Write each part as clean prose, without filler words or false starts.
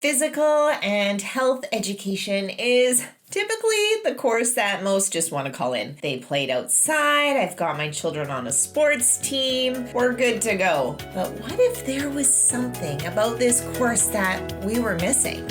Physical and health education is typically the course that most just want to call in. They played outside, I've got my children on a sports team, we're good to go. But what if there was something about this course that we were missing?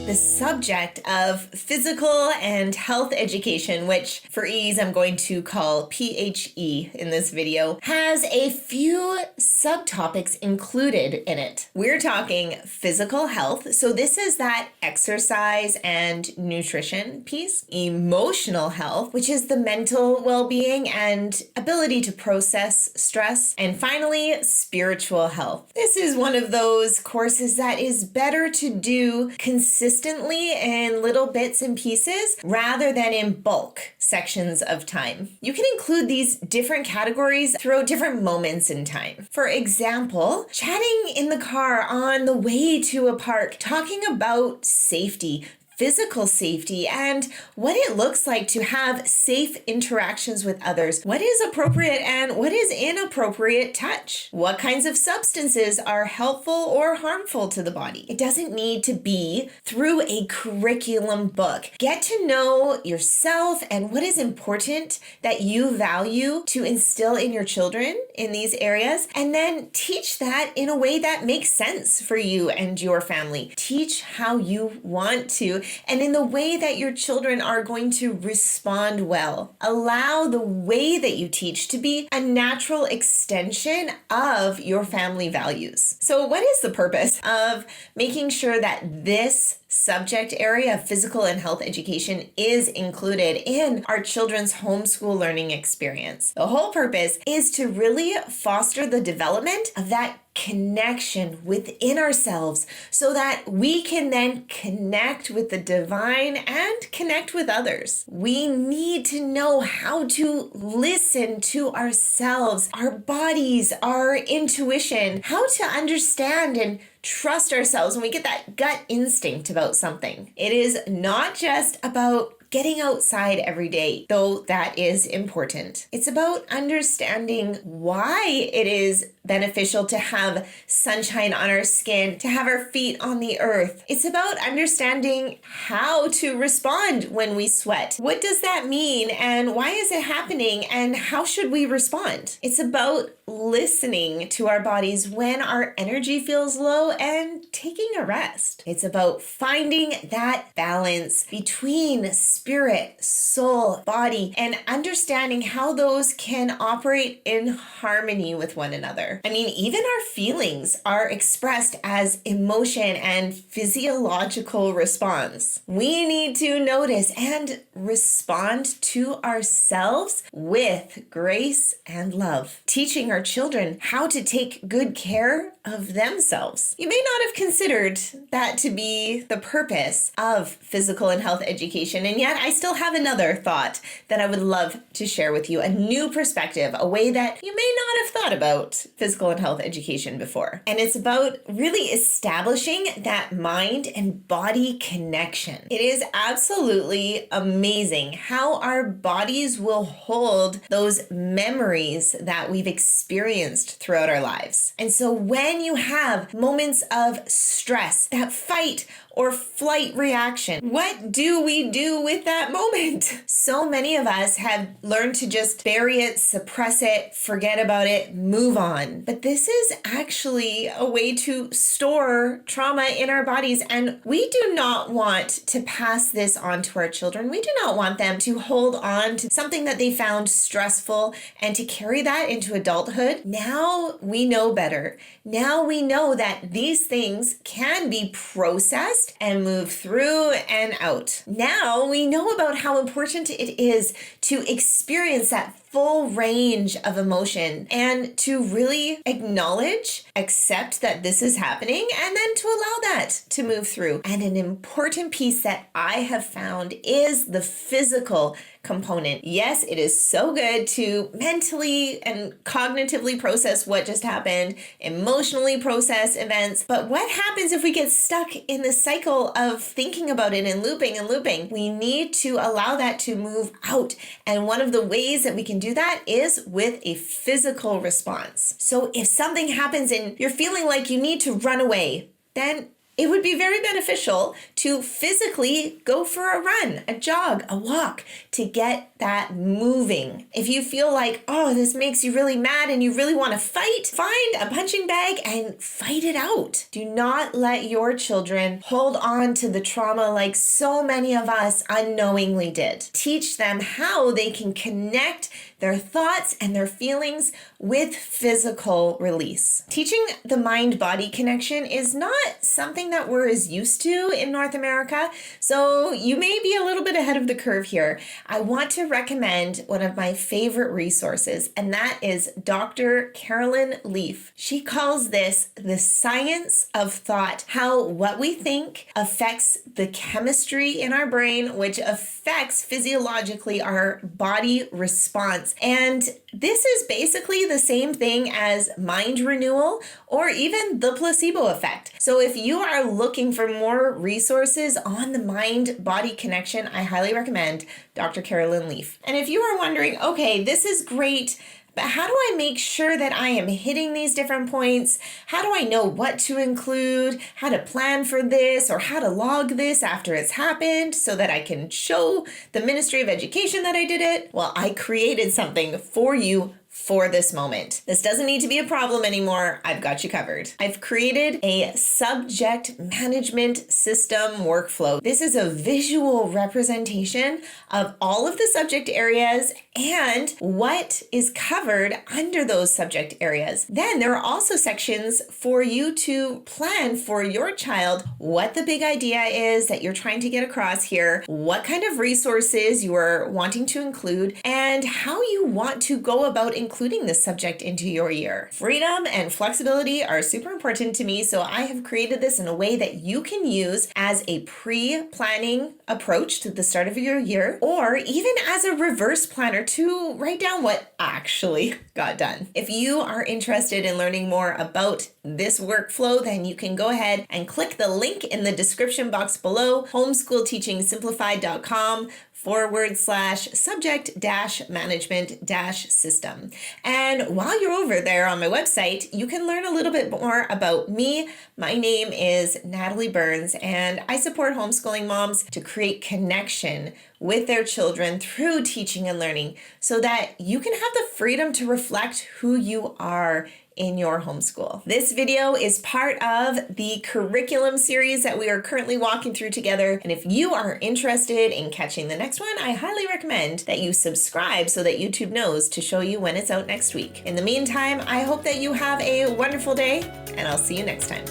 The subject of physical and health education, which for ease I'm going to call PHE in this video, has a few subtopics included in it. We're talking physical health, so this is that exercise and nutrition piece. Emotional health, which is the mental well-being and ability to process stress. And finally, spiritual health. This is one of those courses that is better to do consistently in little bits and pieces rather than in bulk sections of time. You can include these different categories throughout different moments in time. For example, chatting in the car on the way to a park, talking about safety, physical safety, and what it looks like to have safe interactions with others. What is appropriate and what is inappropriate touch? What kinds of substances are helpful or harmful to the body? It doesn't need to be through a curriculum book. Get to know yourself and what is important that you value to instill in your children in these areas, and then teach that in a way that makes sense for you and your family. Teach how you want to, and in the way that your children are going to respond well. Allow the way that you teach to be a natural extension of your family values. So what is the purpose of making sure that this subject area of physical and health education is included in our children's homeschool learning experience? The whole purpose is to really foster the development of that connection within ourselves so that we can then connect with the divine and connect with others. We need to know how to listen to ourselves, our bodies, our intuition, how to understand and trust ourselves when we get that gut instinct about something. It is not just about getting outside every day, though that is important. It's about understanding why it is beneficial to have sunshine on our skin, to have our feet on the earth. It's about understanding how to respond when we sweat. What does that mean and why is it happening and how should we respond? It's about listening to our bodies when our energy feels low and taking a rest. It's about finding that balance between spirit, soul, body, and understanding how those can operate in harmony with one another. I mean, even our feelings are expressed as emotion and physiological response. We need to notice and respond to ourselves with grace and love, teaching our children how to take good care of themselves. You may not have considered that to be the purpose of physical and health education, and yet I still have another thought that I would love to share with you, a new perspective, a way that you may not have thought about physical and health education before. And it's about really establishing that mind and body connection. It is absolutely amazing how our bodies will hold those memories that we've experienced throughout our lives. And so when you have moments of stress, that fight or flight reaction, what do we do with that moment? So many of us have learned to just bury it, suppress it, forget about it, move on. But this is actually a way to store trauma in our bodies, and we do not want to pass this on to our children. We do not want them to hold on to something that they found stressful and to carry that into adulthood. Now we know better. Now we know that these things can be processed and move through and out. Now we know about how important it is to experience that full range of emotion and to really acknowledge, accept that this is happening, and then to allow that to move through. And an important piece that I have found is the physical component. Yes, it is so good to mentally and cognitively process what just happened, emotionally process events, but what happens if we get stuck in the cycle of thinking about it and looping and looping? We need to allow that to move out, and one of the ways that we can do that is with a physical response. So if something happens and you're feeling like you need to run away, then it would be very beneficial to physically go for a run, a jog, a walk to get that moving. If you feel like, oh, this makes you really mad and you really want to fight, find a punching bag and fight it out. Do not let your children hold on to the trauma like so many of us unknowingly did. Teach them how they can connect their thoughts and their feelings with physical release. Teaching the mind-body connection is not something that we're as used to in North America, so you may be a little bit ahead of the curve here. I want to recommend one of my favorite resources, and that is Dr. Carolyn Leaf. She calls this the science of thought, how what we think affects the chemistry in our brain, which affects physiologically our body response. And this is basically the same thing as mind renewal or even the placebo effect. So if you are looking for more resources on the mind-body connection, I highly recommend Dr. Carolyn Leaf. And if you are wondering, okay, this is great, but how do I make sure that I am hitting these different points? How do I know what to include, how to plan for this, or how to log this after it's happened so that I can show the Ministry of Education that I did it? Well, I created something for you for this moment. This doesn't need to be a problem anymore. I've got you covered. I've created a subject management system workflow. This is a visual representation of all of the subject areas and what is covered under those subject areas. Then there are also sections for you to plan for your child what the big idea is that you're trying to get across here, what kind of resources you are wanting to include, and how you want to go about including this subject into your year. Freedom and flexibility are super important to me, so I have created this in a way that you can use as a pre-planning approach to the start of your year, or even as a reverse planner to write down what actually got done. If you are interested in learning more about this workflow, then you can go ahead and click the link in the description box below, homeschoolteachingsimplified.com/subject-management-system. And while you're over there on my website, you can learn a little bit more about me. My name is Natalie Burns, and I support homeschooling moms to create connection with their children through teaching and learning so that you can have the freedom to reflect who you are in your homeschool. This video is part of the curriculum series that we are currently walking through together. And if you are interested in catching the next one, I highly recommend that you subscribe so that YouTube knows to show you when it's out next week. In the meantime, I hope that you have a wonderful day, and I'll see you next time.